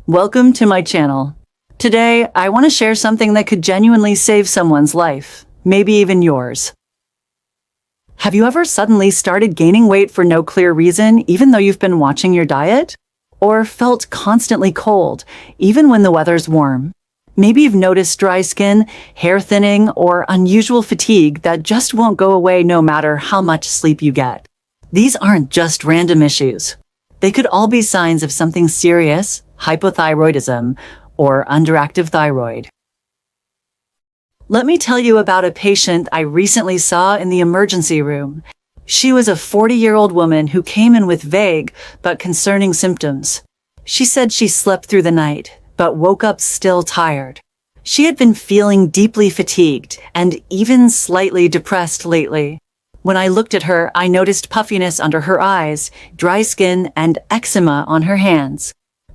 Welcome to my channel. Today, I want to share something that could genuinely save someone's life, maybe even yours. Have you ever suddenly started gaining weight for no clear reason, even though you've been watching your diet? Or felt constantly cold, even when the weather's warm? Maybe you've noticed dry skin, hair thinning, or unusual fatigue that just won't go away no matter how much sleep you get. These aren't just random issues. They could all be signs of something serious, hypothyroidism, or underactive thyroid. Let me tell you about a patient I recently saw in the emergency room. She was a 40-year-old woman who came in with vague but concerning symptoms. She said she slept through the night, but woke up still tired. She had been feeling deeply fatigued and even slightly depressed lately. When I looked at her, I noticed puffiness under her eyes, dry skin, and eczema on her hands.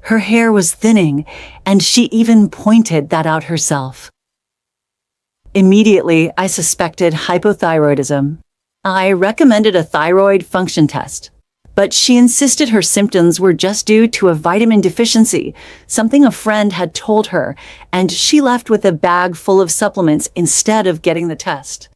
Her hair was thinning, and she even pointed that out herself. Immediately, I suspected hypothyroidism. I recommended a thyroid function test, but she insisted her symptoms were just due to a vitamin deficiency, something a friend had told her, and she left with a bag full of supplements instead of getting the test.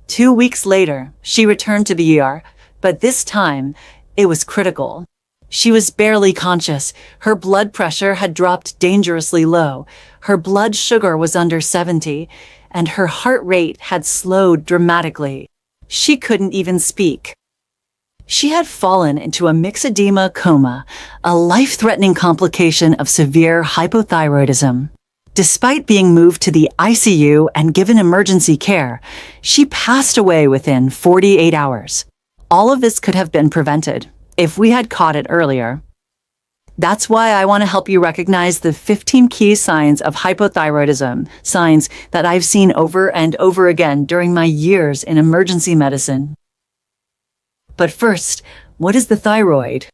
2 weeks later, she returned to the ER, but this time, it was critical. She was barely conscious. Her blood pressure had dropped dangerously low. Her blood sugar was under 70, and her heart rate had slowed dramatically. She couldn't even speak. She had fallen into a myxedema coma, a life-threatening complication of severe hypothyroidism. Despite being moved to the ICU and given emergency care, she passed away within 48 hours. All of this could have been prevented if we had caught it earlier. That's why I want to help you recognize the 15 key signs of hypothyroidism, signs that I've seen over and over again during my years in emergency medicine. But first, what is the thyroid?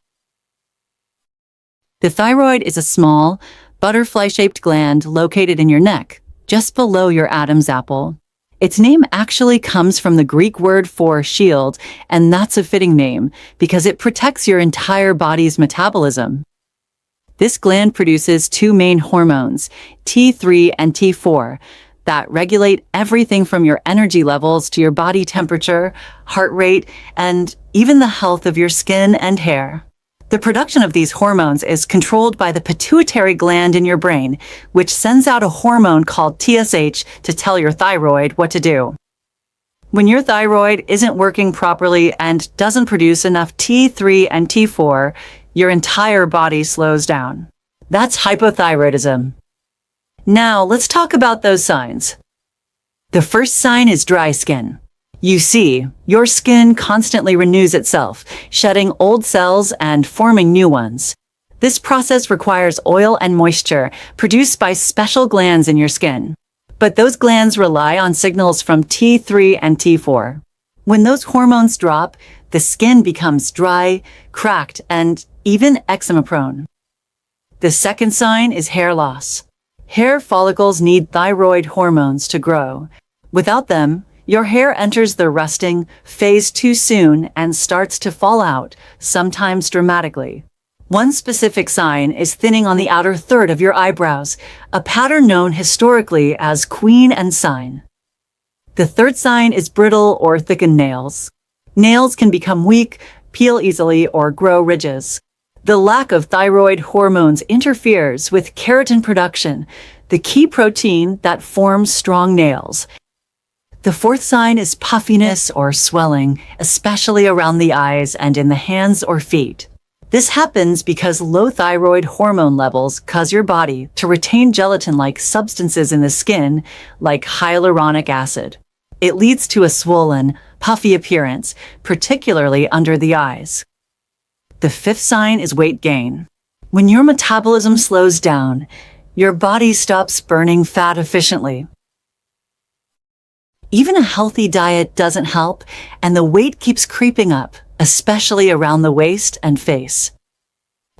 The thyroid is a small, butterfly-shaped gland located in your neck, just below your Adam's apple. Its name actually comes from the Greek word for shield, and that's a fitting name because it protects your entire body's metabolism. This gland produces two main hormones, T3 and T4, that regulate everything from your energy levels to your body temperature, heart rate, and even the health of your skin and hair. The production of these hormones is controlled by the pituitary gland in your brain, which sends out a hormone called TSH to tell your thyroid what to do. When your thyroid isn't working properly and doesn't produce enough T3 and T4, your entire body slows down. That's hypothyroidism. Now, let's talk about those signs. The first sign is dry skin. You see, your skin constantly renews itself, shedding old cells and forming new ones. This process requires oil and moisture produced by special glands in your skin. But those glands rely on signals from T3 and T4. When those hormones drop, the skin becomes dry, cracked, and even eczema-prone. The second sign is hair loss. Hair follicles need thyroid hormones to grow. Without them, your hair enters the resting phase too soon and starts to fall out, sometimes dramatically. One specific sign is thinning on the outer third of your eyebrows, a pattern known historically as queen and sign. The third sign is brittle or thickened nails. Nails can become weak, peel easily, or grow ridges. The lack of thyroid hormones interferes with keratin production, the key protein that forms strong nails. The fourth sign is puffiness or swelling, especially around the eyes and in the hands or feet. This happens because low thyroid hormone levels cause your body to retain gelatin-like substances in the skin, like hyaluronic acid. It leads to a swollen, puffy appearance, particularly under the eyes. The fifth sign is weight gain. When your metabolism slows down, your body stops burning fat efficiently. Even a healthy diet doesn't help, and the weight keeps creeping up, especially around the waist and face.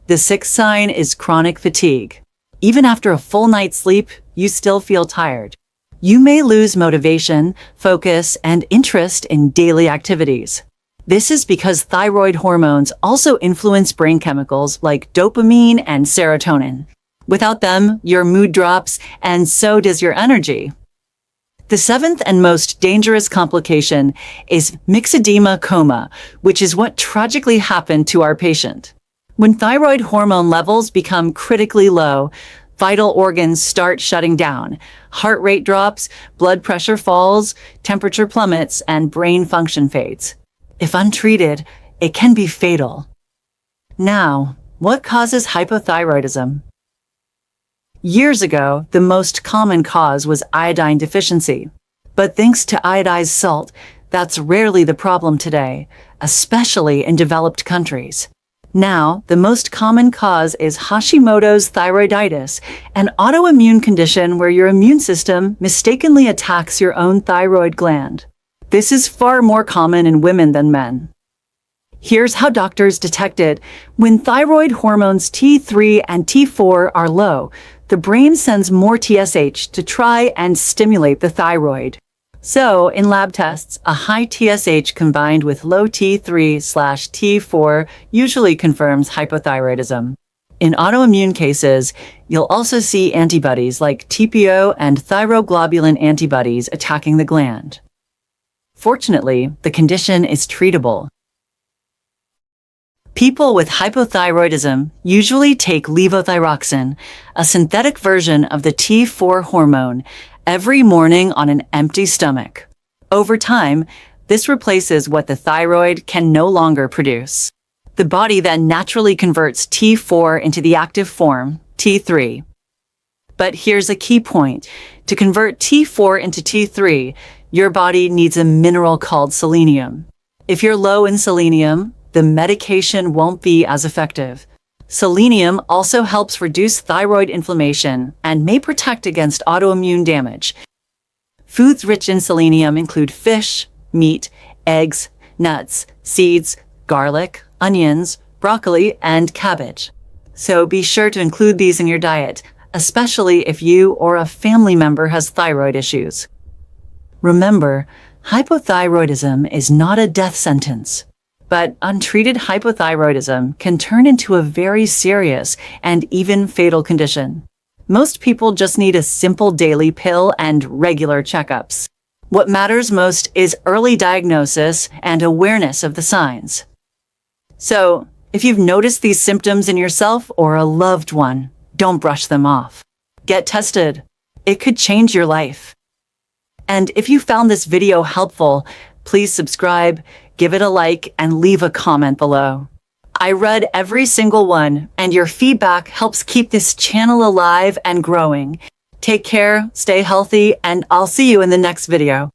The sixth sign is chronic fatigue. Even after a full night's sleep, you still feel tired. You may lose motivation, focus, and interest in daily activities. This is because thyroid hormones also influence brain chemicals like dopamine and serotonin. Without them, your mood drops, and so does your energy. The seventh and most dangerous complication is myxedema coma, which is what tragically happened to our patient. When thyroid hormone levels become critically low, vital organs start shutting down. Heart rate drops, blood pressure falls, temperature plummets, and brain function fades. If untreated, it can be fatal. Now, what causes hypothyroidism? Years ago, the most common cause was iodine deficiency. But thanks to iodized salt, that's rarely the problem today, especially in developed countries. Now, the most common cause is Hashimoto's thyroiditis, an autoimmune condition where your immune system mistakenly attacks your own thyroid gland. This is far more common in women than men. Here's how doctors detect it. When thyroid hormones T3 and T4 are low, the brain sends more TSH to try and stimulate the thyroid. So, in lab tests, a high TSH combined with low T3/T4 usually confirms hypothyroidism. In autoimmune cases, you'll also see antibodies like TPO and thyroglobulin antibodies attacking the gland. Fortunately, the condition is treatable. People with hypothyroidism usually take levothyroxine, a synthetic version of the T4 hormone, every morning on an empty stomach. Over time, this replaces what the thyroid can no longer produce. The body then naturally converts T4 into the active form, T3. But here's a key point. To convert T4 into T3, your body needs a mineral called selenium. If you're low in selenium, the medication won't be as effective. Selenium also helps reduce thyroid inflammation and may protect against autoimmune damage. Foods rich in selenium include fish, meat, eggs, nuts, seeds, garlic, onions, broccoli, and cabbage. So be sure to include these in your diet, especially if you or a family member has thyroid issues. Remember, hypothyroidism is not a death sentence. But untreated hypothyroidism can turn into a very serious and even fatal condition. Most people just need a simple daily pill and regular checkups. What matters most is early diagnosis and awareness of the signs. So, if you've noticed these symptoms in yourself or a loved one, don't brush them off. Get tested. It could change your life. And if you found this video helpful, please subscribe, give it a like, and leave a comment below. I read every single one, and your feedback helps keep this channel alive and growing. Take care, stay healthy, and I'll see you in the next video.